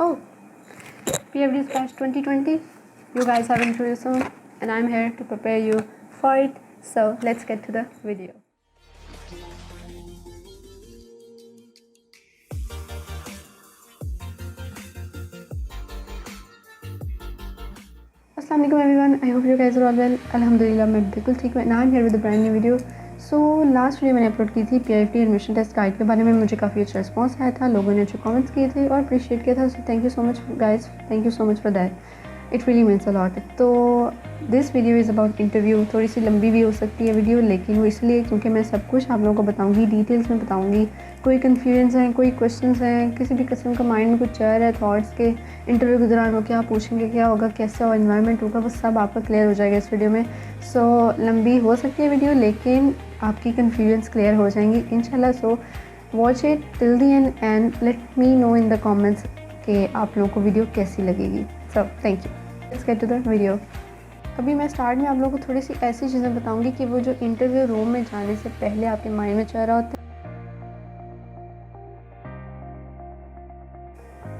Oh, PFD Splash 2020. You guys have introduced soon, and I'm here to prepare you for it. So let's get to the video. Assalamualaikum everyone. I hope you guys are all well. Alhamdulillah मैं बिल्कुल ठीक हूँ. Now I'm here with a brand new video. So last video मैंने upload की थी PIFT admission test guide के बारे में. मुझे काफ़ी अच्छा रिस्पांस आया था, लोगों ने अच्छे कमेंट्स किए थे और अप्रिशिएट किया था. So thank you so much guys, thank you so much for that. It really means a lot. तो this video is about interview. थोड़ी सी लंबी भी हो सकती है वीडियो, लेकिन वो इसलिए क्योंकि मैं सब कुछ आप लोगों को बताऊंगी, डिटेल्स में बताऊंगी. कोई कन्फ्यूजन्स हैं, कोई क्वेश्चंस हैं, किसी भी किस्म का माइंड में कुछ चल रहा है थॉट्स के इंटरव्यू के दौरान, वो क्या पूछेंगे, क्या होगा, कैसा एनवायरनमेंट होगा, वो सब आपका क्लियर हो जाएगा इस वीडियो में. सो लंबी हो सकती है वीडियो, लेकिन आपकी कन्फ्यूजन्स क्लियर हो जाएंगी इंशाल्लाह. So watch it till the end and let me know in the comments कि आप लोगों को वीडियो कैसी लगेगी. So thank you. Let's get to the video. अभी मैं स्टार्ट में आप लोगों को थोड़ी सी ऐसी चीज़ें बताऊंगी कि वो जो इंटरव्यू रूम में जाने से पहले आपके माइंड में चल रहा होता है.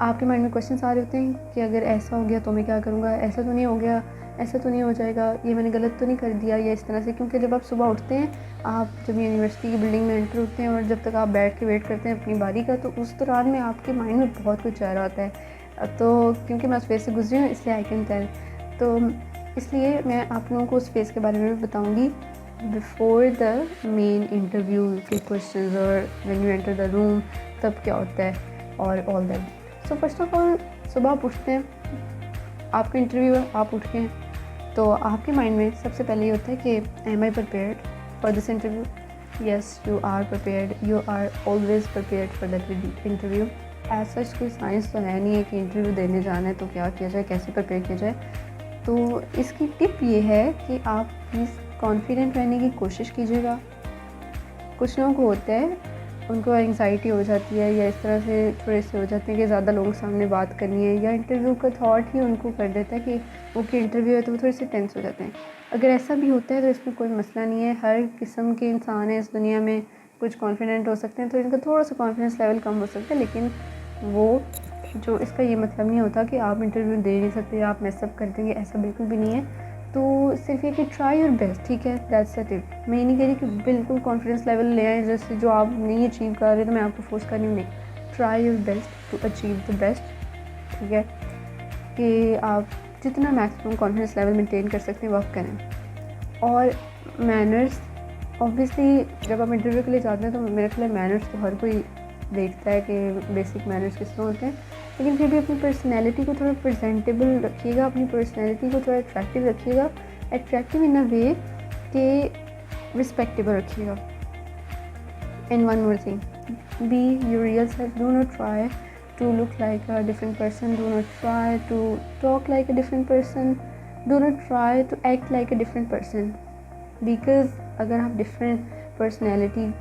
आपके माइंड में क्वेश्चंस आ रहे होते हैं कि अगर ऐसा हो गया तो मैं क्या करूँगा, ऐसा तो नहीं हो गया, ऐसा तो नहीं हो जाएगा, ये मैंने गलत तो नहीं कर दिया, या इस तरह से. क्योंकि जब आप सुबह उठते हैं, आप जब यूनिवर्सिटी की बिल्डिंग में एंटर होते हैं और जब तक आप बैठ के वेट करते हैं अपनी बारी का, तो उस दौरान में आपके माइंड में बहुत कुछ आ रहा होता है. तो क्योंकि मैं उस फेज़ से गुजरी हूँ इसलिए आई कैन टेल. तो इसलिए मैं आप लोगों को उस फेज़ के बारे में भी बताऊँगी बिफोर द मेन इंटरव्यू के क्वेश्चन, और when you enter the room तब क्या होता है और all that. So first of all, सुबह आप उठते हैं, आपका इंटरव्यू है, आप उठ के हैं, तो आपके माइंड में सबसे पहले ये होता है कि am I prepared for this interview. Yes, you are prepared, you are always prepared for that interview. As such कोई साइंस तो है नहीं है कि इंटरव्यू देने जाना है तो क्या किया जाए, कैसे प्रिपेयर किया जाए. तो इसकी टिप ये है कि आप प्लीज़ कॉन्फिडेंट रहने की कोशिश कीजिएगा. कुछ लोगों को होता है, उनको एंग्जाइटी हो जाती है या इस तरह से थोड़े से हो जाते हैं कि ज़्यादा लोगों के सामने बात करनी है, या इंटरव्यू का थॉट ही उनको कर देता है कि ओके इंटरव्यू है, तो वो थोड़े से टेंस हो जाते हैं. अगर ऐसा भी होता है तो इसमें कोई मसला नहीं है. हर किस्म के इंसान है इस दुनिया में. कुछ कॉन्फिडेंट हो सकते हैं तो इनका थोड़ा सा कॉन्फिडेंस लेवल कम हो सकता है, लेकिन वो जो इसका ये मतलब नहीं होता कि आप इंटरव्यू दे नहीं सकते या आप मैसअप कर देंगे, ऐसा बिल्कुल भी नहीं है. तो सिर्फ ये कि ट्राई योर बेस्ट, ठीक है, दैट्स इट. मैं ये नहीं कह रही कि बिल्कुल कॉन्फिडेंस लेवल ले आए जैसे जो आप नहीं अचीव कर रहे तो मैं आपको फोर्स कर रही हूँ. नहीं, try your best to achieve the best. ठीक है, कि आप जितना मैक्सिमम कॉन्फिडेंस लेवल मेंटेन कर सकते हैं वो आप करें. और मैनर्स, ऑब्वियसली जब आप इंटरव्यू के लिए जाते हैं तो मेरे ख्याल मैनर्स तो हर कोई देखता है कि बेसिक मैनर्स किस तरह होते हैं, लेकिन फिर भी अपनी पर्सनैलिटी को थोड़ा प्रेजेंटेबल रखिएगा, अपनी पर्सनैलिटी को थोड़ा अट्रैक्टिव रखिएगा. अट्रैक्टिव इन अ वे कि रिस्पेक्टेबल रखिएगा. And one more thing, be your real self. Do not try to look like a different person, do not try to talk like a different person, do not try to act like a different person. Because अगर आप different personality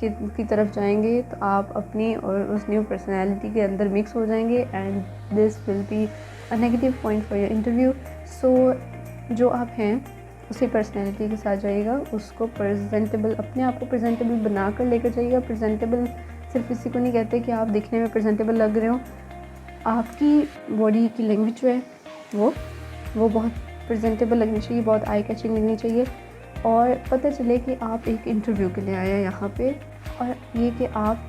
की तरफ जाएंगे तो आप अपनी और उस न्यू पर्सनैलिटी के अंदर मिक्स हो जाएंगे, and this will be a negative point for your interview. So जो आप हैं उसी पर्सनैलिटी के साथ जाइएगा, उसको प्रेजेंटेबल, अपने आप को प्रेजेंटेबल बना कर लेकर जाइएगा. प्रेजेंटेबल सिर्फ इसी को नहीं कहते कि आप दिखने में प्रेजेंटेबल लग रहे हो. आपकी बॉडी की लैंग्वेज जो है वो बहुत प्रेजेंटेबल लगनी चाहिए, बहुत आई कैचिंग लगनी चाहिए, और पता चले कि आप एक इंटरव्यू के लिए आए हैं यहाँ पे, और ये कि आप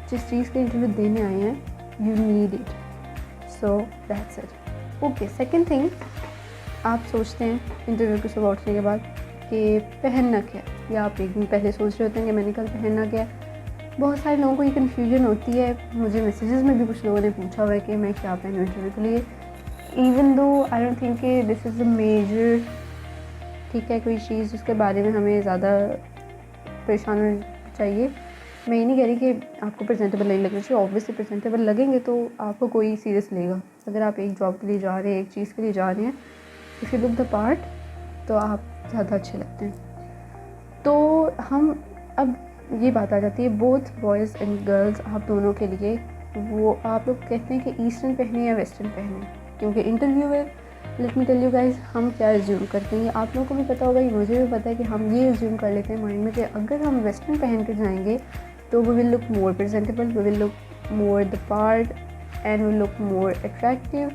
जिस चीज़ के इंटरव्यू देने आए हैं you need it. So that's it. Okay, second thing, आप सोचते हैं इंटरव्यू के सुबह उठने के बाद कि पहनना क्या है, या आप एक दिन पहले सोच रहे होते हैं कि मैंने कल पहनना क्या है. बहुत सारे लोगों को ये कन्फ्यूजन होती है. मुझे मैसेजेस में भी कुछ लोगों ने पूछा हुआ है कि मैं क्या पहनूँ इंटरव्यू के लिए. Even though I don't think कि दिस इज़ अ मेजर, ठीक है, कोई चीज़ जिसके बारे में हमें ज़्यादा परेशान होना चाहिए. मैं ये नहीं कह रही कि आपको प्रेजेंटेबल नहीं लगना चाहिए. ऑब्वियसली प्रेजेंटेबल लगेंगे तो आपको कोई सीरियस लेगा. अगर आप एक जॉब के लिए जा रहे हैं, एक चीज़ के लिए जा रहे हैं, if you look the part तो आप ज़्यादा अच्छे लगते हैं. तो हम अब ये बात आ जाती है बोथ बॉयज़ एंड गर्ल्स, आप दोनों के लिए. वो आप लोग कहते हैं कि ईस्टर्न पहने या वेस्टर्न पहने, क्योंकि इंटरव्यू है. Let me tell you guys, हम क्या एज्यूम करते हैं, आप लोगों को भी पता होगा, ये मुझे भी पता है कि हम ये एज्यूम कर लेते हैं माइंड में कि अगर हम वेस्टर्न पहन के जाएंगे तो we will look more presentable, we will look more the part, and will look more attractive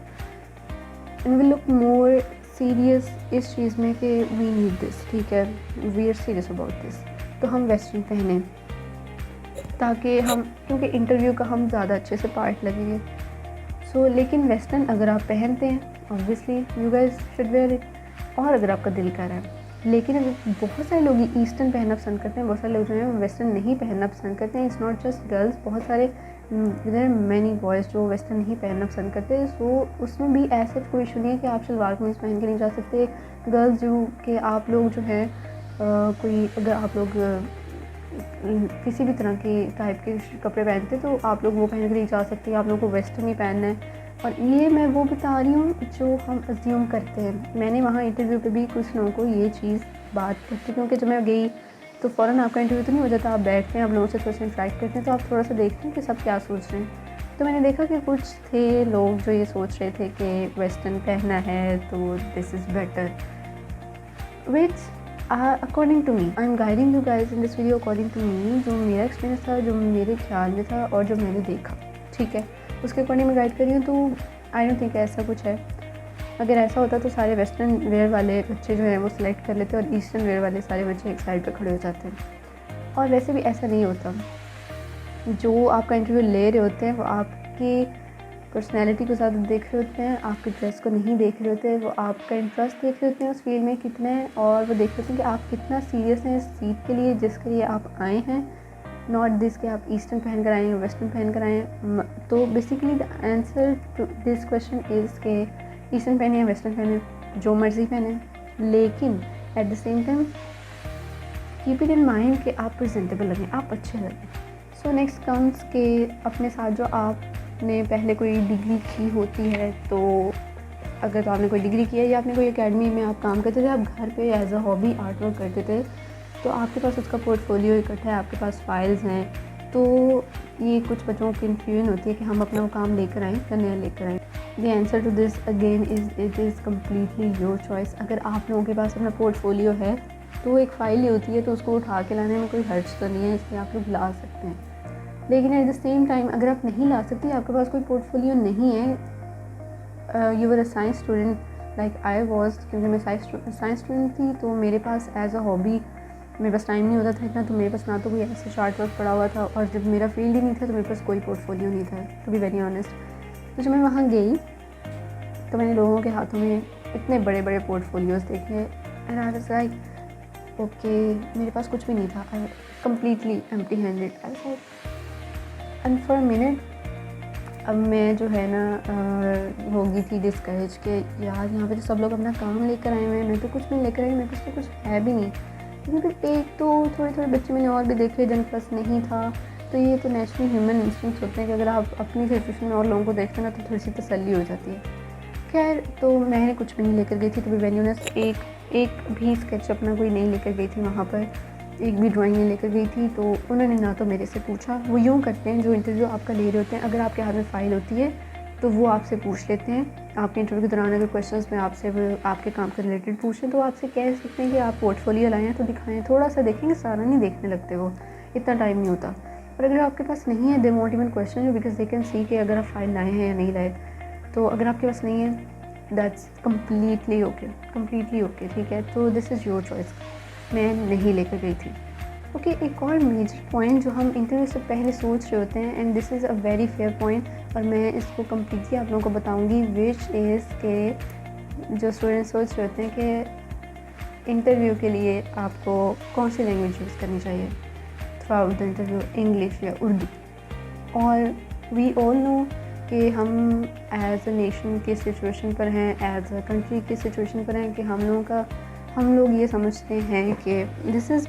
and will look more serious इस चीज़ में कि वी नीड दिस, ठीक है, we are serious about this. तो हम वेस्टर्न पहने ताकि हम, क्योंकि इंटरव्यू का हम ज़्यादा अच्छे से पार्ट लगेंगे। सो लेकिन वेस्टर्न अगर आप पहनते हैं obviously you guys should wear it, और अगर आपका दिल कर रहा है। लेकिन अगर बहुत सारे लोग ईस्टर्न पहनना पसंद करते हैं, बहुत सारे लोग जो हैं वेस्टर्न नहीं पहनना पसंद करते हैं। इट्स नॉट जस्ट गर्ल्स, बहुत सारे देयर आर मैनी बॉयज़ जो वेस्टर्न नहीं पहनना पसंद करते हैं। सो उसमें भी ऐसा कोई इशू नहीं है कि आप शलवार कमीज पहन के नहीं जा सकते। गर्ल्स जो कि आप लोग जो है कोई अगर आप लोग किसी भी तरह के टाइप के कपड़े पहनते तो आप लोग वो पहन के नहीं जा सकते, आप लोगों को वेस्टर्न ही पहनना है। और ये मैं वो बता रही हूँ जो हम अज्यूम करते हैं। मैंने वहाँ इंटरव्यू पे भी कुछ लोगों को ये चीज़ बात करती, क्योंकि जब मैं गई तो फ़ौरन आपका इंटरव्यू तो नहीं हो जाता, आप बैठते हैं, आप लोगों से थोड़ा सा इंटरेक्ट करते हैं, तो आप थोड़ा सा देखते हैं कि सब क्या सोच रहे हैं। तो मैंने देखा कि कुछ थे लोग जो ये सोच रहे थे कि वेस्टर्न पहनना है तो this is better, which according to me, I am guiding you guys in this video according to me, जो मेरा एक्सपीरियंस था, जो मेरे ख्याल में था और जो मैंने देखा, ठीक है, उसके अकॉर्डिंग मैं गाइड कर रही हूँ। तो आई डोंट थिंक ऐसा कुछ है। अगर ऐसा होता तो सारे वेस्टर्न वेयर वाले बच्चे जो हैं वो सिलेक्ट कर लेते और ईस्टर्न वेयर वाले सारे बच्चे एक साइड पर खड़े हो जाते हैं। और वैसे भी ऐसा नहीं होता। जो आपका इंटरव्यू ले रहे होते हैं वो आपकी पर्सनैलिटी को ज़्यादा देख रहे होते हैं, आपकी ड्रेस को नहीं देख रहे होते हैं, वो आपका इंटरेस्ट देख रहे होते हैं उस फील्ड में कितना है, और वो देख रहे होते हैं कि आप कितना सीरियस हैं इस सीट के लिए जिसके लिए आप आए हैं, नॉट दिस कि आप ईस्टर्न पहन कर आए हैं, वेस्टर्न पहन कर आए हैं। तो basically the answer to this question is के ईस्टर्न पहने या वेस्टर्न पहने, जो मर्ज़ी पहने, लेकिन at the same time keep it in mind कि आप प्रेजेंटेबल लगें, आप अच्छे लगें। सो नेक्स्ट कम्स के अपने साथ जो आपने पहले कोई डिग्री की होती है, तो अगर तो आपने कोई डिग्री की है या आपने कोई एकेडमी में आप काम करते थे, आप घर पे as a hobby art work करते थे, तो आपके पास उसका पोर्टफोलियो इकट्ठा है, आपके पास फाइल्स हैं। तो ये कुछ बच्चों की कन्फ्यूजन होती है कि हम अपना वो काम लेकर आएँ या नया लेकर आएँ। The answer to this again is it is completely your choice. अगर आप लोगों के पास अपना पोर्टफोलियो है तो एक फ़ाइल ही होती है, तो उसको उठा के लाने में कोई हर्ज तो नहीं है, इसलिए आप लोग ला सकते हैं। लेकिन एट द सेम टाइम अगर आप नहीं ला सकते, आपके पास कोई पोर्टफोलियो नहीं है, you were a science student like I was, क्योंकि मैं साइंस स्टूडेंट थी, तो मेरे पास एज अ हॉबी मेरे पास टाइम नहीं होता था इतना, तो मेरे पास ना तो कोई ऐसा चार्ट वर्क पड़ा हुआ था, और जब मेरा फील्ड ही नहीं था तो मेरे पास कोई पोर्टफोलियो नहीं था, टू बी वेरी ऑनेस्ट। तो जब मैं वहाँ गई तो मैंने लोगों के हाथों में इतने बड़े बड़े पोर्टफोलियोज़ देखे and I was like okay, मेरे पास कुछ भी नहीं था, I completely empty handed. I was like and for a minute अब मैं जो है ना हो गई थी डिस्करेज के यार यहाँ पे तो सब लोग अपना काम लेकर आए हुए हैं, मैं तो कुछ नहीं लेकर आई, मेरे पास तो कुछ है भी नहीं। क्योंकि एक तो थोड़े थोड़े बच्चे मैंने और भी देखे जिनके पास नहीं था, तो ये तो नेचुरल ह्यूमन इंस्टिंक्ट्स होते हैं कि अगर आप अपनी सिचुएशन में और लोगों को देखते हैं ना तो थोड़ी सी तसल्ली हो जाती है। खैर, तो मैंने कुछ भी नहीं लेकर गई थी, तो वेरी ऑनेस्ट एक भी स्केच अपना कोई नहीं लेकर गई थी वहाँ पर, एक भी ड्राइंग नहीं लेकर गई थी। तो उन्होंने ना तो मेरे से पूछा, वो यूँ करते हैं जो इंटरव्यू आपका ले रहे होते हैं, अगर आपके हाथ में फ़ाइल होती है तो वो आपसे पूछ लेते हैं आपके इंटरव्यू के दौरान। अगर क्वेश्चंस में आपसे आपके काम के रिलेटेड पूछें तो आपसे कह सकते हैं कि आप पोर्टफोलियो लाएँ तो दिखाएँ, थोड़ा सा देखेंगे, सारा नहीं देखने लगते, वो इतना टाइम नहीं होता। पर अगर आपके पास नहीं है, they want even question you because they can see कि अगर आप फाइल लाए हैं या नहीं लाए। तो अगर आपके पास नहीं है दैट्स कम्प्लीटली ओके, ठीक है। तो दिस इज़ योर चॉइस, मैं नहीं लेकर गई थी। ओके, एक और मेजर पॉइंट जो हम इंटरव्यू से पहले सोच रहे होते हैं, and this is a very fair point, और मैं इसको कम्प्लीटली आप लोगों को बताऊंगी, विच इज़ के जो स्टूडेंट्स सोच रहे होते हैं कि इंटरव्यू के लिए आपको कौन सी लैंग्वेज यूज़ करनी चाहिए through out the interview, English या उर्दू। और वी ऑल नो कि हम एज अ नेशन की सिचुएशन पर हैं, एज अ कंट्री की सिचुएशन पर हैं कि हम लोग ये समझते हैं कि दिस इज़,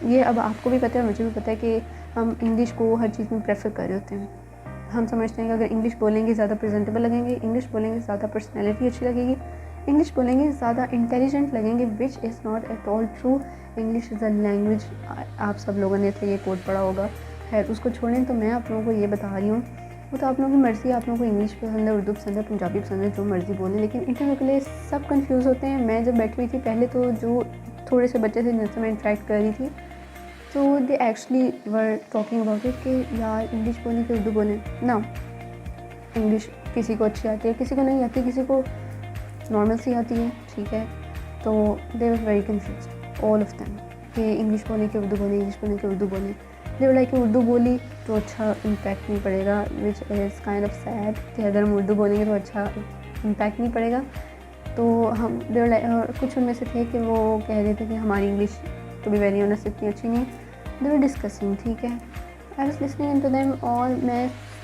ये अब आपको भी पता है, मुझे भी पता है कि हम इंग्लिश को हर चीज़ में प्रेफर कर रहे होते हैं। हम समझते हैं कि अगर इंग्लिश बोलेंगे ज़्यादा प्रेजेंटेबल लगेंगे, इंग्लिश बोलेंगे ज़्यादा पर्सनैलिटी अच्छी लगेगी, इंग्लिश बोलेंगे ज़्यादा इंटेलिजेंट लगेंगे, which is not at all true. English is a language, आप सब लोगों ने तो ये कोट पढ़ा होगा। खैर, उसको छोड़ें, तो मैं आप लोगों को ये बता रही हूँ, वो तो आप लोगों की मर्ज़ी, आप लोगों को इंग्लिश पसंद है, उर्दू पसंद है, पंजाबी पसंद है, जो मर्ज़ी बोलें। लेकिन इंटरव्यू के लिए सब कंफ्यूज होते हैं। मैं जब बैठी हुई थी पहले, तो जो थोड़े से बच्चे थे जिनसे मैं इंटरेक्ट कर रही थी, तो they actually were talking about it कि यार इंग्लिश बोलें कि उर्दू बोलें। ना, इंग्लिश किसी को अच्छी आती है, किसी को नहीं आती, किसी को नॉर्मल सी आती है, ठीक है। तो they were very confused all of them कि इंग्लिश बोले कि उर्दू बोले, इंग्लिश बोले कि उर्दू बोले। दे वर लाइक कि उर्दू बोली तो अच्छा इम्पैक्ट नहीं पड़ेगा, which is kind of sad कि अगर हम उर्दू बोलेंगे तो अच्छा इम्पैक्ट नहीं पड़ेगा। तो हम दे वर लाइक, कुछ उनमें से थे कि वो कह रहे थे कि हमारी English to be very honest इतनी अच्छी नहीं है। दे वर डिस्कसिंग, ठीक है। I was listening into them और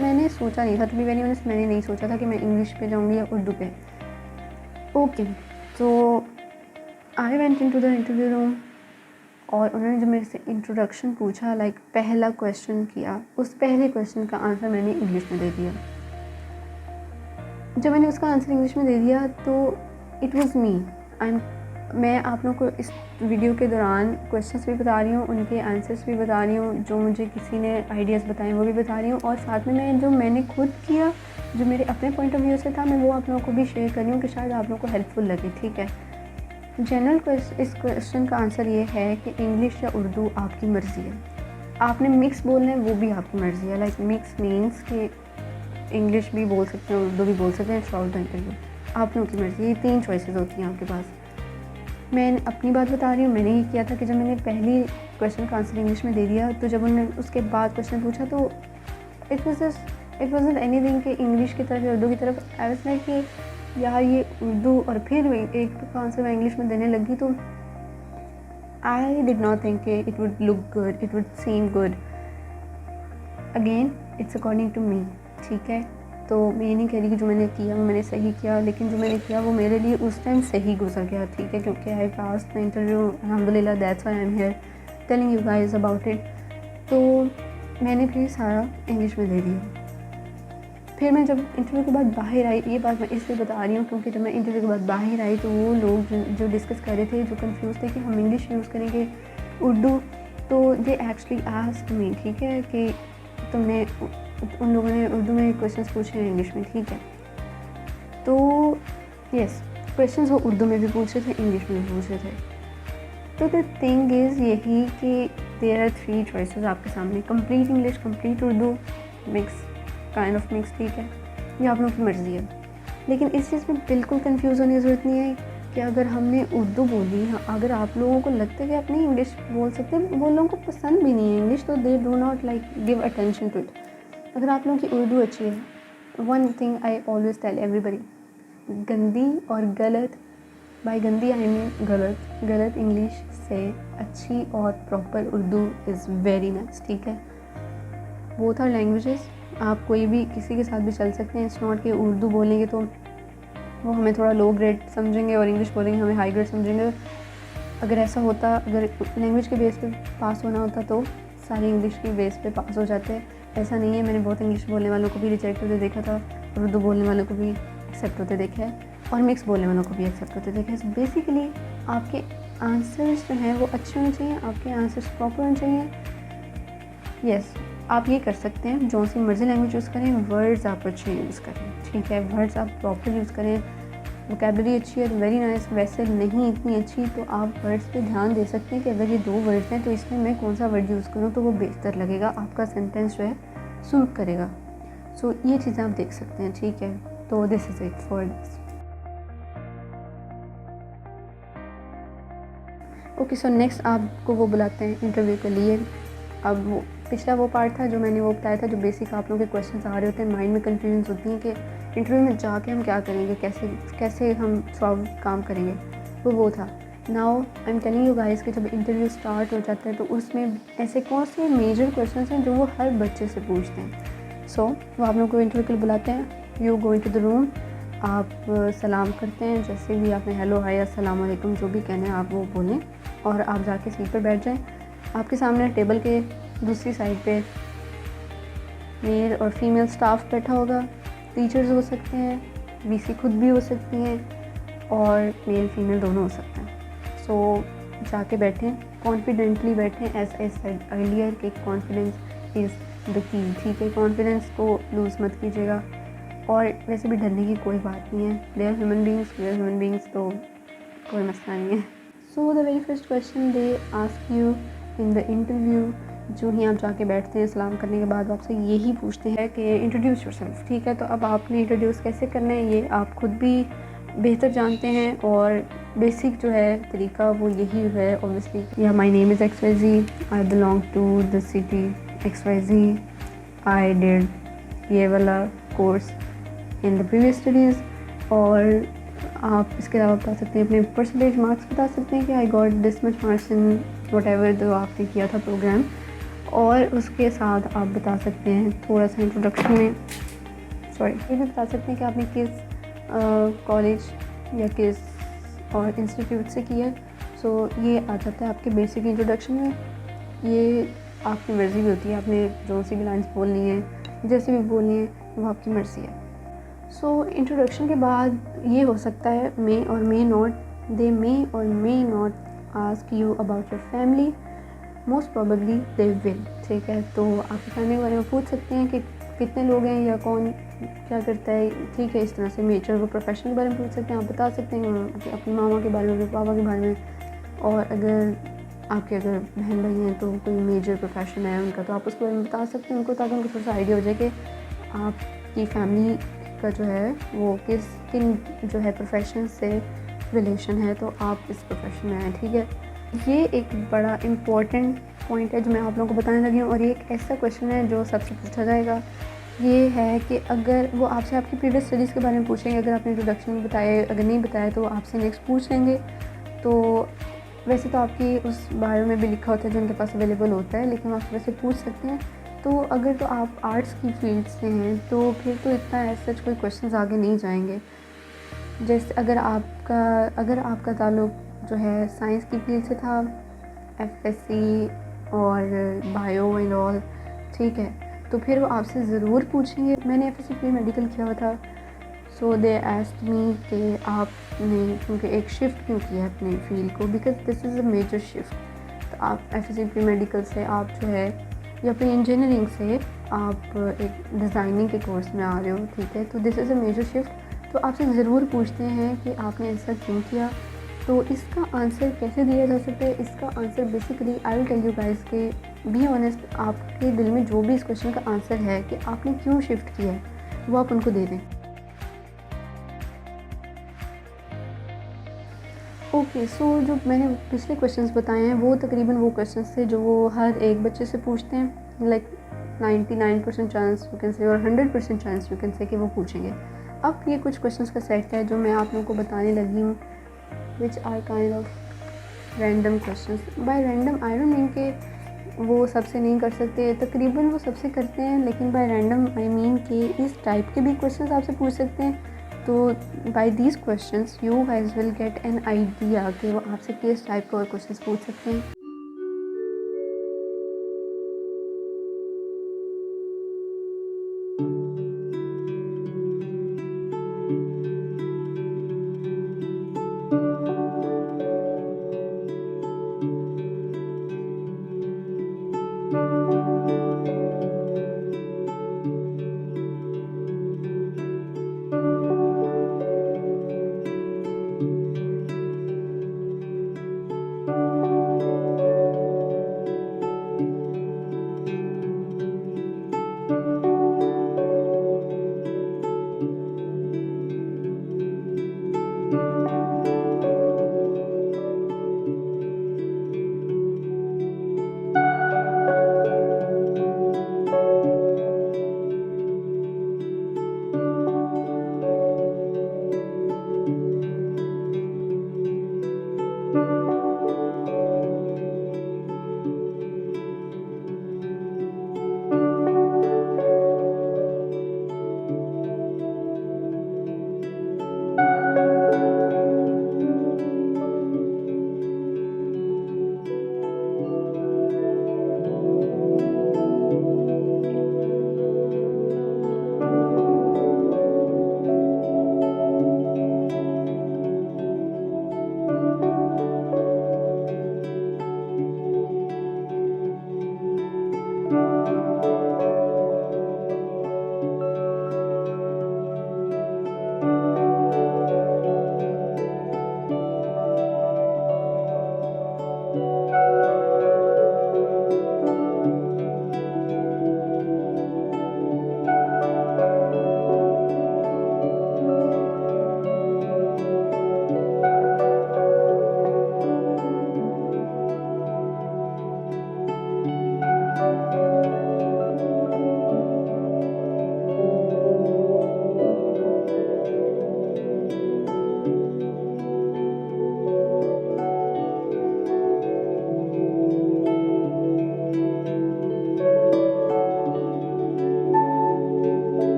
मैंने सोचा नहीं था, टू बी वेरी ऑनेस्ट मैंने नहीं सोचा था कि मैं इंग्लिश पे जाऊँगी या उर्दू पे। ओके, तो I went into the interview room और उन्होंने जब मेरे से इंट्रोडक्शन पूछा, लाइक पहला क्वेश्चन किया, उस पहले क्वेश्चन का आंसर मैंने इंग्लिश में दे दिया। जब मैंने उसका आंसर इंग्लिश में दे दिया तो इट वाज मी। मैं आप लोगों को इस वीडियो के दौरान क्वेश्चंस भी बता रही हूँ, उनके आंसर्स भी बता रही हूँ, जो मुझे किसी ने आइडियाज़ बताए वो भी बता रही हूँ, और साथ में मैंने खुद किया, जो मेरे अपने पॉइंट ऑफ व्यू से था, मैं वो आप लोगों को भी शेयर कर रही हूँ कि शायद आप लोगों को हेल्पफुल लगे, ठीक है। जनरल इस क्वेश्चन का आंसर ये है कि इंग्लिश या उर्दू आपकी मर्ज़ी है। आपने मिक्स बोलना है वो भी आपकी मर्ज़ी है। लाइक मिक्स मीन्स कि इंग्लिश भी बोल सकते हैं, उर्दू भी बोल सकते हैं थ्रू आउट द इंटरव्यू, आप लोगों की मर्ज़ी। ये 3 चॉइसेस होती हैं आपके पास। मैं अपनी बात बता रही हूँ, मैंने ये किया था कि जब मैंने पहली क्वेश्चन का आंसर इंग्लिश में दे दिया, तो जब उन्होंने उसके बाद क्वेश्चन पूछा तो इट वाज़न्ट एनीथिंग कि इंग्लिश की तरफ या उर्दू की तरफ। आई वाज लाइक कि यार ये उर्दू, और फिर एक का आंसर मैं इंग्लिश में देने लगी तो आई डिड नॉट थिंक कि it would look good, it would seem good. Again it's according to me, ठीक है। तो मैं ये नहीं कह रही कि जो मैंने किया वो मैंने सही किया, लेकिन जो मैंने किया वो मेरे लिए उस टाइम सही गुजर गया, ठीक है, क्योंकि आई पास द इंटरव्यू अल्हम्दुलिल्लाह, that's why I am here telling you guys about it. तो मैंने फिर सारा इंग्लिश में दे दिया। फिर मैं जब इंटरव्यू के बाद बाहर आई, ये बात मैं इसलिए बता रही हूँ क्योंकि जब मैं इंटरव्यू के बाद बाहर आई तो वो लोग जो डिस्कस कर रहे थे, जो कंफ्यूज थे कि हम इंग्लिश यूज़ करेंगे उर्दू, तो दे एक्चुअली आस्क्ड मी, ठीक है, कि तुमने उन लोगों ने उर्दू में क्वेश्चंस पूछे हैं इंग्लिश में, ठीक है। तो यस, क्वेश्चंस वो उर्दू में भी पूछे थे, इंग्लिश में भी पूछे थे। तो द थिंग इज़ यही कि देयर आर 3 चॉइसेस आपके सामने, complete English, complete Urdu, mix, kind of mix, ठीक है। ये आप लोगों की मर्ज़ी है। लेकिन इस चीज़ में बिल्कुल कंफ्यूज होने की ज़रूरत नहीं है कि अगर हमने उर्दू बोली, अगर आप लोगों को लगता है कि आप नहीं इंग्लिश बोल सकते, वो लोगों को पसंद भी नहीं है इंग्लिश, तो they do not like give attention to it. अगर आप लोगों की उर्दू अच्छी है, one thing I always tell everybody, गंदी और गलत, बाय गंदी आई मीन गलत इंग्लिश से अच्छी और proper Urdu is very nice, ठीक है। बोथ आर लैंग्वेजेस, आप कोई भी किसी के साथ भी चल सकते हैं। इट्स नॉट कि उर्दू बोलेंगे तो वो हमें थोड़ा लो ग्रेड समझेंगे और इंग्लिश बोलेंगे हमें हाई ग्रेड समझेंगे। अगर ऐसा होता, अगर लैंग्वेज के बेस पे पास होना होता तो सारे इंग्लिश के बेस पे पास हो जाते। ऐसा नहीं है, मैंने बहुत इंग्लिश बोलने वालों को भी रिजेक्ट होते देखा था, उर्दू बोलने वालों को भी एक्सेप्ट होते देखा है, और मिक्स बोलने वालों को भी एक्सेप्ट होते देखा है। बेसिकली आपके आंसर्स जो हैं वो अच्छे होने चाहिए, आपके आंसर्स प्रॉपर होने चाहिए। यस, आप ये कर सकते हैं, जो सी मर्जी लैंग्वेज यूज़ करें, वर्ड्स आप अच्छे यूज़ करें, ठीक है, वर्ड्स आप प्रॉपर यूज़ करें। वोकैबुलरी अच्छी है तो वेरी नाइस, वैसे नहीं इतनी अच्छी तो आप वर्ड्स पे ध्यान दे सकते हैं कि अगर ये 2 वर्ड्स हैं तो इसमें मैं कौन सा वर्ड यूज़ करूँ तो वो बेहतर लगेगा, आपका सेंटेंस जो है सूट करेगा। सो ये चीज़ें आप देख सकते हैं, ठीक है। तो this is it for this. Okay, so next आपको वो बुलाते हैं इंटरव्यू के लिए। अब वो पिछला वो पार्ट था जो मैंने वो बताया था, जो बेसिक आप लोगों के क्वेश्चंस आ रहे होते हैं, माइंड में कन्फ्यूजन होती है कि इंटरव्यू में जाके हम क्या करेंगे, कैसे हम सॉल्व काम करेंगे, वो था। Now I am telling you guys कि जब इंटरव्यू स्टार्ट हो जाता है तो उसमें ऐसे कौन से मेजर क्वेश्चंस हैं जो वो हर बच्चे से पूछते हैं। सो वो आप लोगों को इंटरव्यू के लिए बुलाते हैं, you go into the room, आप सलाम करते हैं, जैसे भी आपने हेलो हाय अस्सलाम वालेकुम जो भी कहना है आप वो बोलें, और आप जाके सीट पर बैठ जाएँ। आपके सामने टेबल के दूसरी साइड पे मेल और फीमेल स्टाफ बैठा होगा, टीचर्स हो सकते हैं, वीसी खुद भी हो सकती हैं, और मेल फीमेल दोनों हो सकते हैं। सो जाके बैठें, कॉन्फिडेंटली बैठें, एज आई सेड अर्लियर कि कॉन्फिडेंस इज़ द की, ठीक है। कॉन्फिडेंस को लूज़ मत कीजिएगा, और वैसे भी डरने की कोई बात नहीं है, दे आर ह्यूमन बींग्स, तो कोई मसला नहीं है। So the very first question they ask you in the interview जो ही आप जाके बैठते हैं सलाम करने के बाद वो आपसे यही पूछते हैं कि इंट्रोड्यूस योरसेल्फ, ठीक है। तो अब आपने इंट्रोड्यूस कैसे करना है ये आप खुद भी बेहतर जानते हैं, और बेसिक जो है तरीका वो यही है ऑब्वियसली। या my name is X Y Z, I belong to the city X Y Z, I did ये वाला course in the previous studies. और आप इसके अलावा बता सकते हैं अपने परसेंटेज मार्क्स बता सकते हैं कि I got this much marks in what ever जो आपने किया था प्रोग्राम। और उसके साथ आप बता सकते हैं थोड़ा सा इंट्रोडक्शन में ये भी बता सकते हैं कि आपने किस कॉलेज या किस और इंस्टीट्यूट से किया। सो ये आ जाता है आपके बेसिक इंट्रोडक्शन में। ये आपकी मर्ज़ी भी होती है, आपने जो सी भी लाइन्स बोलनी है जैसे भी बोलनी है वो आपकी मर्ज़ी है। सो इंट्रोडक्शन के बाद ये हो सकता है मे और मे नॉट, दे मे और may not ask you about your family, most probably they will, ठीक है। तो आपकी फैमिली के बारे में पूछ सकते हैं कि कितने लोग हैं या कौन क्या करता है, ठीक है। इस तरह से मेजर व प्रोफेशन के बारे में पूछ सकते हैं, आप बता सकते हैं अपनी मामा के बारे में, पापा के बारे में। और अगर बहन भाई हैं तो कोई मेजर प्रोफेशन है उनका तो आप उसके बारे में बता सकते हैं उनको, ताकि उनको थोड़ा सा आइडिया हो जाए कि आपकी फैमिली का जो है वो किन जो है प्रोफेशन से रिलेशन है, तो आप इस प्रोफेशन में आए, ठीक है। ये एक बड़ा इम्पॉर्टेंट पॉइंट है जो मैं आप लोगों को बताने लगी हूँ। और ये एक ऐसा क्वेश्चन है जो सबसे पूछा जाएगा, ये है कि अगर वो आपसे आपकी प्रीवियस स्टडीज़ के बारे में पूछेंगे, अगर आपने इंट्रोडक्शन में बताए, अगर नहीं बताया तो आपसे नेक्स्ट पूछ लेंगे। तो वैसे तो आपकी उस बारे में भी लिखा होता है जो उनके पास अवेलेबल होता है, लेकिन आप वैसे पूछ सकते हैं। तो अगर तो आप आर्ट्स की फील्ड से हैं तो फिर तो इतना ऐसा कोई क्वेश्चन आगे नहीं जाएंगे। जैसे अगर आपका ताल्लुक जो है साइंस की फील्ड से था, एफएससी और बायो एंड ऑल, ठीक है, तो फिर वो आपसे ज़रूर पूछेंगे। मैंने एफएससी प्री मेडिकल किया हुआ था, सो दे आस्क्ड मी कि आपने क्योंकि एक शिफ्ट क्यों किया है अपनी फील्ड को, because this is a major shift. तो आप एफएससी प्री मेडिकल से आप जो है या फिर इंजीनियरिंग से आप एक डिज़ाइनिंग के कोर्स में आ रहे हो, ठीक है। तो this is a major shift. तो आपसे ज़रूर पूछते हैं कि आपने ऐसा क्यों किया। तो इसका आंसर कैसे दिया जा सकता है, इसका answer basically I will tell you guys के बी ऑनेस्ट, आपके दिल में जो भी इस क्वेश्चन का आंसर है कि आपने क्यों शिफ्ट किया है वो आप उनको दे दें। ओके, सो जो मैंने पिछले क्वेश्चंस बताए हैं वो तकरीबन वो क्वेश्चंस थे जो वो हर एक बच्चे से पूछते हैं, like 99% chance you can say और 100% चांस यू कैन से कि वो पूछेंगे। अब ये कुछ क्वेश्चंस का सेट है जो मैं आप लोगों को बताने लगी हूँ, which are kind of random questions. By random I don't mean कि वो सबसे नहीं कर सकते, तकरीबन वो सबसे करते हैं, लेकिन बाय रैंडम आई मीन कि इस टाइप के भी क्वेश्चंस आपसे पूछ सकते हैं। तो by these questions you guys will get an idea कि वो आपसे किस टाइप के और क्वेश्चंस पूछ सकते हैं।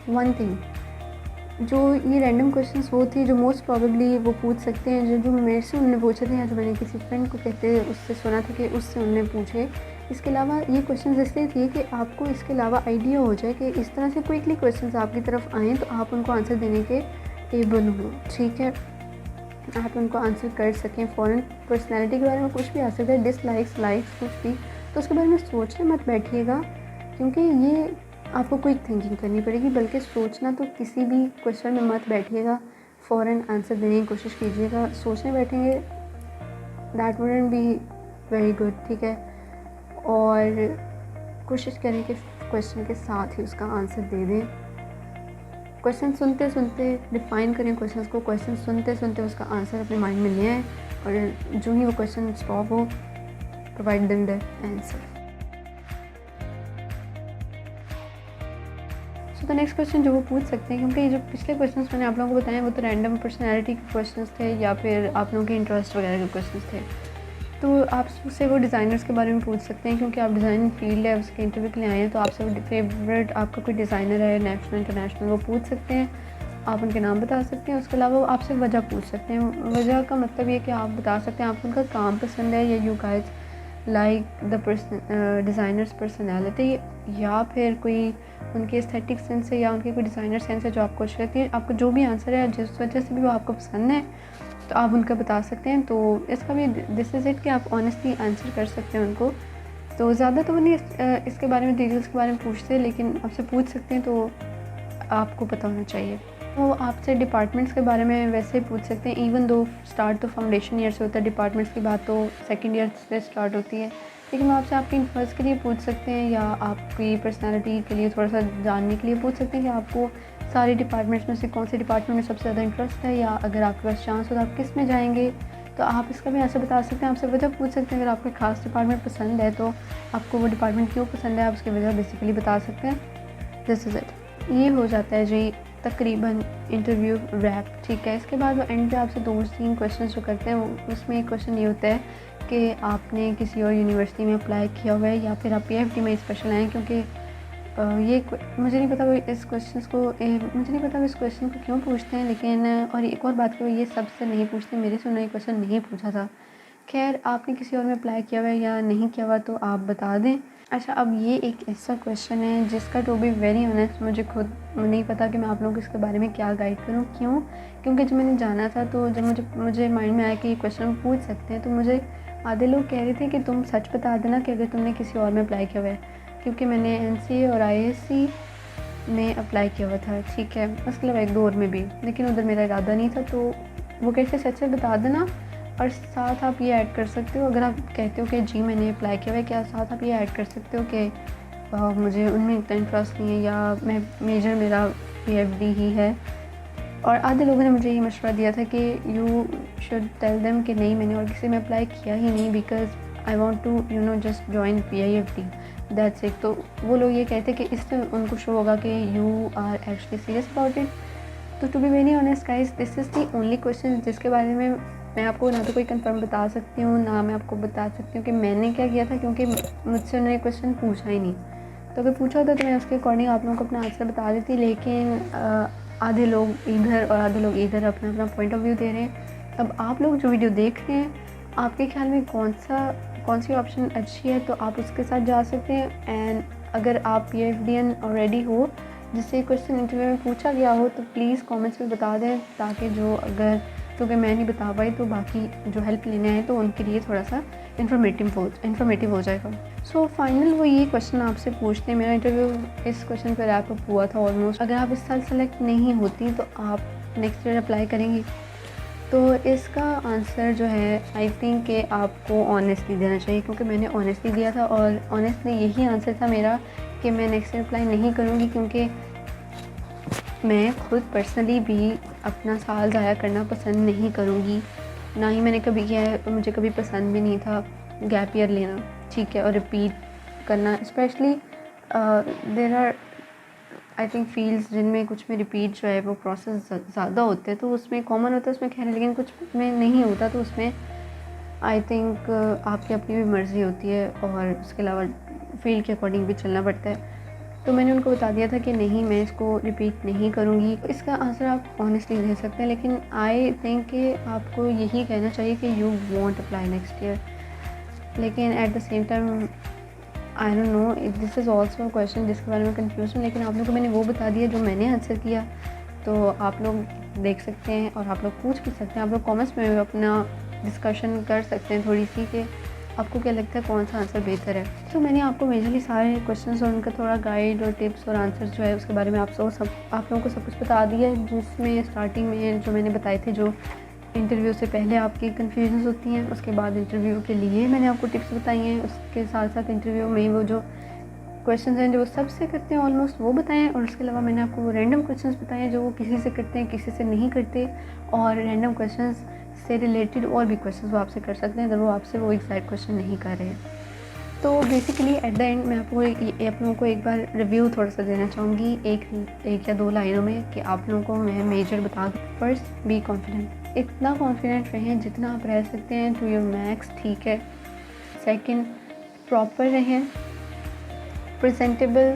वन थिंग, जो ये रैंडम क्वेश्चंस वो थे जो मोस्ट प्रोबेबली वो पूछ सकते हैं, जो जो मेरे से उन्होंने पूछे थे या जो मैंने किसी फ्रेंड को कहते उससे सुना था कि उससे उन्होंने पूछे। इसके अलावा ये क्वेश्चंस इसलिए थे कि आपको इसके अलावा आइडिया हो जाए कि इस तरह से क्विकली क्वेश्चंस आपकी तरफ आएँ तो आप उनको आंसर देने के एबल हों, ठीक है, आप उनको आंसर कर सकें फ़ौरन। पर्सनैलिटी के बारे में कुछ भी आ सकता है, डिसलाइक्स, लाइक्स, कुछ भी, तो उसके बारे में सोचने मत बैठिएगा, क्योंकि ये आपको क्विक थिंकिंग करनी पड़ेगी। बल्कि सोचना तो किसी भी क्वेश्चन में मत बैठिएगा, फ़ौरन आंसर देने की कोशिश कीजिएगा। सोचने बैठेंगे that wouldn't be very good, ठीक है। और कोशिश करें कि क्वेश्चन के साथ ही उसका आंसर दे दें। क्वेश्चन सुनते सुनते डिफ़ाइन करें क्वेश्चंस को, क्वेश्चन सुनते सुनते उसका आंसर अपने माइंड में ले आएँ, और जो ही वो क्वेश्चन स्टॉप हो, provide them the answer. So the next question जो वो पूछ सकते हैं, क्योंकि जो पिछले क्वेश्चंस मैंने आप लोगों को बताए वो तो रैंडम पर्सनैलिटी के क्वेश्चंस थे या फिर आप लोगों के इंटरेस्ट वगैरह के क्वेश्चंस थे। तो आप उससे वो डिज़ाइनर्स के बारे में पूछ सकते हैं, क्योंकि आप डिज़ाइन फील्ड है उसके इंटरव्यू के लिए आए हैं, तो आपसे फेवरेट आपका कोई डिज़ाइनर है नेशनल इंटरनेशनल, वो पूछ सकते हैं, आप उनके नाम बता सकते हैं। उसके अलावा वो आपसे वजह पूछ सकते हैं। वजह का मतलब ये कि आप बता सकते हैं आपको उनका काम पसंद है या you guys like the designers personality, या फिर कोई उनके एस्थेटिक सेंस है या उनकी कोई डिज़ाइनर सेंस है जो आपको अच्छी लगती है। आपको जो भी आंसर है जिस वजह से भी वो आपको पसंद है तो आप उनका बता सकते हैं। तो इसका भी दिस इज़ इट कि आप ऑनेस्टली आंसर कर सकते हैं उनको। तो ज़्यादा तो वो नहीं इसके बारे में डिटेल्स के बारे में पूछते, लेकिन आपसे पूछ सकते हैं तो आपको पता होना चाहिए। तो आपसे डिपार्टमेंट्स के बारे में वैसे पूछ सकते हैं, इवन दो स्टार्ट तो फाउंडेशन ईयर से होता है, डिपार्टमेंट्स की बात तो सेकंड ईयर से स्टार्ट होती है, लेकिन वो आपसे आपके इंटरेस्ट के लिए पूछ सकते हैं या आपकी पर्सनालिटी के लिए थोड़ा सा जानने के लिए पूछ सकते हैं कि आपको सारे डिपार्टमेंट्स में से कौन से डिपार्टमेंट में सबसे ज़्यादा इंटरेस्ट है, या अगर आपके पास चांस हो तो आप किस में जाएंगे। तो आप इसका भी आंसर बता सकते हैं। आपसे वजह पूछ सकते हैं, अगर आपको खास डिपार्टमेंट पसंद है तो आपको वो डिपार्टमेंट क्यों पसंद है, आप उसकी वजह बेसिकली बता सकते हैं। दिस इज़ इट, ये हो जाता है जी तकरीबन इंटरव्यू रैप, ठीक है। इसके बाद वो एंड पे आपसे 2-3 क्वेश्चन जो करते हैं, उसमें एक क्वेश्चन ये होता है कि आपने किसी और यूनिवर्सिटी में अप्लाई किया हुआ है या फिर आप PhD में स्पेशल आए हैं, क्योंकि ये मुझे नहीं पता वो इस क्वेश्चन को क्यों पूछते हैं, लेकिन और एक और बात को ये सबसे नहीं पूछते, मेरे से उन्होंने क्वेश्चन नहीं पूछा था। खैर, आपने किसी और में अप्लाई किया हुआ है या नहीं किया हुआ तो आप बता दें। अच्छा, अब ये एक ऐसा क्वेश्चन है जिसका टू बी वेरी ऑनेस्ट मुझे खुद नहीं पता कि मैं आप लोगों को इसके बारे में क्या गाइड करूँ। क्यों? क्योंकि जब मैंने जाना था तो जब मुझे माइंड में आया कि ये क्वेश्चन पूछ सकते हैं, तो मुझे आधे लोग कह रहे थे कि तुम सच बता देना कि अगर तुमने किसी और में अप्लाई किया हुआ है, क्योंकि मैंने NCA और ISC में अप्लाई किया हुआ था, ठीक है, उसके अलावा 1-2 और में भी, लेकिन उधर मेरा इरादा नहीं था। तो वो कैसे सच है बता देना, और साथ आप ये ऐड कर सकते हो, अगर आप कहते हो कि जी मैंने अप्लाई किया हुआ है, क्या साथ आप ये ऐड कर सकते हो कि मुझे उनमें इतना इंटरेस्ट नहीं है या मैं मेजर मेरा PhD ही है। और आधे लोगों ने मुझे ये मशवरा दिया था कि यू शुड टेल देम कि नहीं, मैंने और किसी में अप्लाई किया ही नहीं, because I want to just join PIFT, that's it. तो वो लोग ये कहते कि इससे उनको शो होगा कि you are actually serious about it. तो to be very honest guys, this is the only question जिसके बारे में मैं आपको ना तो कोई कंफर्म बता सकती हूँ, ना मैं आपको बता सकती हूँ कि मैंने क्या किया था, क्योंकि मुझसे उन्होंने क्वेश्चन पूछा ही नहीं। तो अगर पूछा होता तो मैं उसके अकॉर्डिंग आप लोगों को अपना आंसर बता देती, लेकिन आधे लोग इधर और आधे लोग इधर अपना अपना पॉइंट ऑफ व्यू दे रहे हैं। अब आप लोग जो वीडियो देख रहे हैं, आपके ख्याल में कौन सी ऑप्शन अच्छी है, तो आप उसके साथ जा सकते हैं। एंड अगर आप PhD ऑलरेडी हो, जिससे क्वेश्चन इंटरव्यू में पूछा गया हो, तो प्लीज़ कमेंट्स में बता दें, ताकि जो अगर क्योंकि मैं नहीं बता पाई तो बाकी जो हेल्प लेने आए तो उनके लिए थोड़ा सा इन्फॉर्मेटिव हो जाएगा। सो फाइनल वो ये क्वेश्चन आपसे पूछते हैं। मेरा इंटरव्यू इस क्वेश्चन पर रैप अप हुआ था ऑलमोस्ट। अगर आप इस साल सेलेक्ट नहीं होती तो आप नेक्स्ट ईयर अप्लाई करेंगी। तो इसका आंसर जो है, आई थिंक कि आपको ऑनेस्टली देना चाहिए, क्योंकि मैंने ऑनेस्टली दिया था और ऑनेस्टली यही आंसर था मेरा कि मैं नेक्स्ट ईयर अप्लाई नहीं करूँगी, क्योंकि मैं खुद पर्सनली भी अपना साल ज़ाया करना पसंद नहीं करूँगी, ना ही मैंने कभी किया है, मुझे कभी पसंद भी नहीं था गैप ईयर लेना, ठीक है, और रिपीट करना। Specially there are I think fields जिनमें कुछ में रिपीट जो है वो प्रोसेस ज़्यादा होते हैं, तो उसमें कॉमन होता है, उसमें खैर, लेकिन कुछ में नहीं होता, तो उसमें आई थिंक आपकी अपनी भी मर्ज़ी होती है और उसके अलावा फील्ड के अकॉर्डिंग भी चलना पड़ता है। तो मैंने उनको बता दिया था कि नहीं, मैं इसको रिपीट नहीं करूँगी। इसका आंसर आप ऑनेस्टली दे सकते हैं, लेकिन आई थिंक कि आपको यही कहना चाहिए कि you want apply next year. लेकिन at the same time I don't know, this is also a question जिसके बारे में कंफ्यूज हूँ, लेकिन आप लोगों को मैंने वो बता दिया जो मैंने आंसर किया। तो आप लोग देख सकते हैं और आप लोग पूछ भी सकते हैं, आप लोग कमेंट्स में भी अपना डिस्कशन कर सकते हैं थोड़ी सी कि आपको क्या लगता है कौन सा आंसर बेहतर है। तो मैंने आपको मेजरली सारे क्वेश्चंस और उनका थोड़ा गाइड और टिप्स और आंसर जो है उसके बारे में आप लोगों को सब कुछ बता दिया है, जिसमें स्टार्टिंग में जो मैंने बताए थे, जो इंटरव्यू से पहले आपकी कन्फ्यूजन्स होती हैं, उसके बाद इंटरव्यू के लिए मैंने आपको टिप्स बताई हैं, उसके साथ साथ इंटरव्यू में वो जो क्वेश्चंस हैं जो वो सबसे करते हैं ऑलमोस्ट वो बताएं हैं, और उसके अलावा मैंने आपको वो रैंडम क्वेश्चंस बताए हैं जो वो किसी से करते हैं किसी से नहीं करते, और रैंडम क्वेश्चंस से रिलेटेड और भी क्वेश्चंस वो आपसे कर सकते हैं अगर वो आपसे वो एग्जैक्ट क्वेश्चन नहीं कर रहे हैं। तो बेसिकली एट द एंड मैं आपको आप लोगों को एक बार रिव्यू थोड़ा सा देना चाहूँगी, एक या दो लाइनों में, कि आप लोगों को मैं मेजर बता दूँ। फर्स्ट, बी कॉन्फिडेंट, इतना कॉन्फिडेंट रहें जितना आप रह सकते हैं टू योर मैक्स, ठीक है। सेकंड, प्रॉपर रहें, प्रेजेंटेबल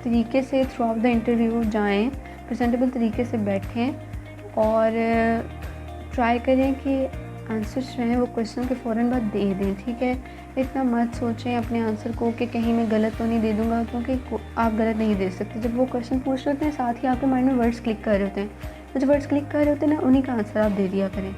तरीके से थ्रू आउट द इंटरव्यू जाएं, प्रेजेंटेबल तरीके से बैठें, और ट्राई करें कि आंसर्स जो हैं वो क्वेश्चन के फ़ौरन बाद दे दें, ठीक है। इतना मत सोचें अपने आंसर को कि कहीं मैं गलत तो नहीं दे दूँगा, क्योंकि आप गलत नहीं दे सकते। जब वो क्वेश्चन पूछ रहे होते हैं साथ ही आपके माइंड में वर्ड्स क्लिक कर रहे होते हैं, तो जब वर्ड्स क्लिक कर रहे होते हैं ना, उन्हीं का आंसर आप दे दिया करें,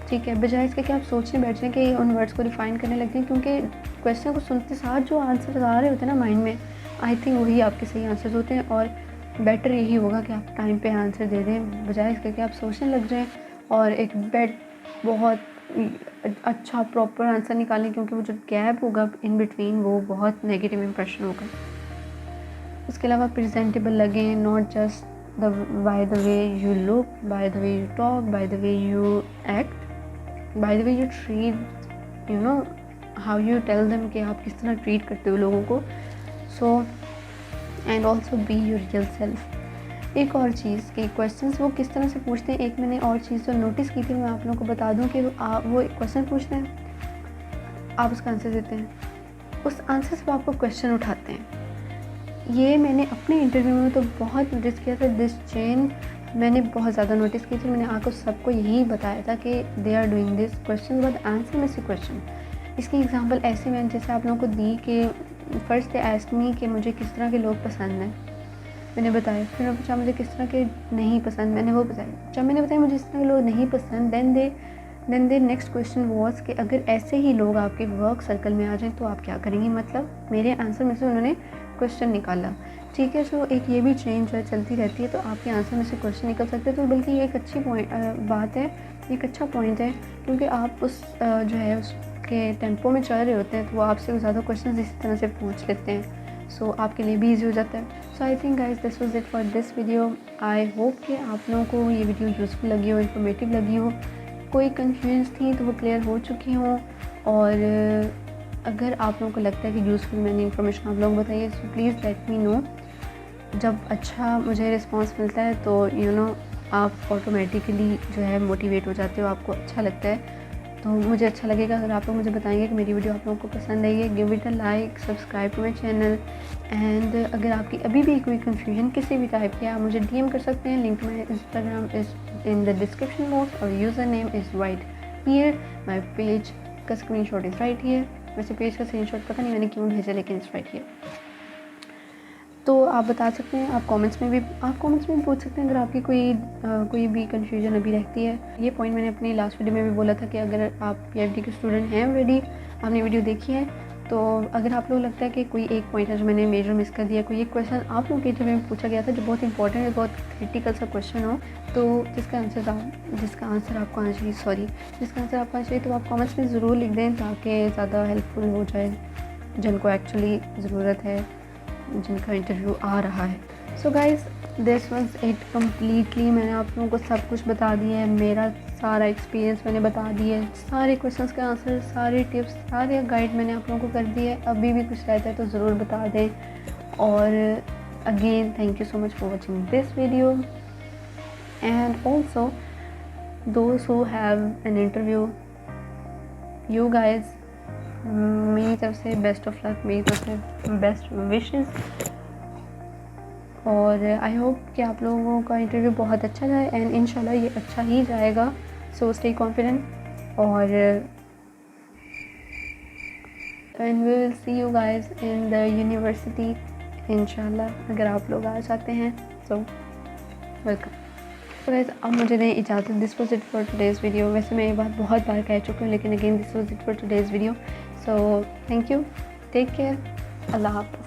ठीक है, बजाय इसके कि आप सोचने बैठ जाएँ कि उन वर्ड्स को रिफाइन करने लग जाएँ, क्योंकि क्वेश्चन को सुनते साथ जो आंसर आ रहे होते हैं ना माइंड में, आई थिंक वही आपके सही आंसर होते हैं। और बेटर यही होगा कि आप टाइम पे आंसर दे दें, बजाय इसके कि आप सोचने लग जाएँ और एक बहुत अच्छा प्रॉपर आंसर निकालें, क्योंकि वो जो गैप होगा इन बिटवीन वो बहुत नेगेटिव इंप्रेशन होगा। उसके अलावा प्रेजेंटेबल लगें, not just by the way you look, by the way you talk, by the way you act, by the way you treat, you know how you tell them, कि आप किस तरह treat करते हो लोगों को। So and also be your real self. एक और चीज़ कि क्वेश्चंस वो किस तरह से पूछते हैं, एक मैंने और चीज़ जो नोटिस की थी मैं आप लोगों को बता दूं कि वो एक क्वेश्चन पूछते हैं, आप उसका आंसर देते हैं, उस आंसर से वो आपको क्वेश्चन उठाते हैं। ये मैंने अपने इंटरव्यू में तो बहुत नोटिस किया था, दिस चेन मैंने बहुत ज़्यादा नोटिस की थी। मैंने आपको सबको यही बताया था कि they are doing this, question but answer में से क्वेश्चन। इसकी एग्जाम्पल ऐसे मैंने जैसे आप लोगों को दी कि फर्स्ट दे आस्क्ड मी कि मुझे किस तरह के लोग पसंद हैं, मैंने बताया। फिर मैं पूछा मुझे किस तरह के नहीं पसंद, मैंने वो बताया। जब मैंने बताया मुझे इस तरह के लोग नहीं पसंद, then they next question was कि अगर ऐसे ही लोग आपके वर्क सर्कल में आ जाएं तो आप क्या करेंगी। मतलब मेरे आंसर में से उन्होंने क्वेश्चन निकाला, ठीक है। सो एक ये भी चेंज है चलती रहती है, तो आपके आंसर में से क्वेश्चन निकल सकते हैं। तो बल्कि ये एक अच्छी बात है, एक अच्छा पॉइंट है, क्योंकि आप उस जो है उसके टेम्पो में चल रहे होते हैं, तो वो आपसे ज़्यादा क्वेश्चन इसी तरह से पूछ लेते हैं। सो आपके लिए भी ईजी हो जाता है। So I think guys this was it for this video. I hope कि आप लोगों को ये वीडियो यूज़फुल लगी हो, इन्फॉर्मेटिव लगी हो, कोई कन्फ्यूज़ थी तो वो क्लियर हो चुकी हों। और अगर आप लोगों को लगता है कि यूज़फुल मैंने इन्फॉर्मेशन आप लोगों को बताई है, so please let me no. जब अच्छा मुझे रिस्पॉन्स मिलता है तो यू नो आप ऑटोमेटिकली जो है मोटिवेट हो जाते हो, आपको अच्छा लगता है, तो मुझे अच्छा लगेगा अगर आप लोग मुझे बताएंगे कि मेरी वीडियो आप लोगों को पसंद आई है। Give it a like, subscribe to my channel. And अगर आपकी अभी भी कोई कन्फ्यूजन किसी भी टाइप की है, आप मुझे DM कर सकते हैं। Link to my Instagram is in the description box और user name is right here. My page का स्क्रीनशॉट इज़ राइट हियर। वैसे पेज का स्क्रीनशॉट पता नहीं मैंने क्यों भेजा, लेकिन इट्स राइट हियर। तो आप बता सकते हैं, आप कमेंट्स में भी पूछ सकते हैं अगर आपकी कोई भी कन्फ्यूजन अभी रहती है। ये पॉइंट मैंने अपनी लास्ट वीडियो में भी बोला था कि अगर आप PhD के स्टूडेंट हैं ऑलरेडी, आपने वीडियो देखी है, तो अगर आप लोग लगता है कि कोई एक पॉइंट है जो मैंने मेजर मिस कर दिया, कोई एक क्वेश्चन आप लोग के इंटरव्यू में पूछा गया था जो बहुत इंपॉर्टेंट है, बहुत क्रिटिकल सा क्वेश्चन हो, तो जिसका आंसर आपको आना चाहिए, तो आप कमेंट्स में ज़रूर लिख दें ताकि ज़्यादा हेल्पफुल हो जाए जिनको एक्चुअली ज़रूरत है, जिनका इंटरव्यू आ रहा है। So guys this was it completely. मैंने आप लोगों को सब कुछ बता दिया है, मेरा सारा एक्सपीरियंस मैंने बता दिया है, सारे क्वेश्चंस के आंसर, सारे टिप्स, सारे गाइड मैंने आप लोगों को कर दिए है। अभी भी कुछ रहता है तो ज़रूर बता दें। और again thank you so much for watching this video. And also those who have an interview, you guys, मेरी तरफ से बेस्ट ऑफ लक, मेरी तरफ से बेस्ट विशेस। और आई होप कि आप लोगों का इंटरव्यू बहुत अच्छा जाए एंड इंशाल्लाह ये अच्छा ही जाएगा। सो स्टे कॉन्फिडेंट और and we will see you guys in the university इंशाल्लाह, अगर आप लोग आ जाते हैं सो वेलकम। तो गाइस अब मुझे दें इजाज़त। This was it for today's video. वैसे मैं ये बात बहुत बार कह चुकी हूँ, लेकिन again this was it for today's video. So thank you, take care, अल्लाह हाफ़िज़।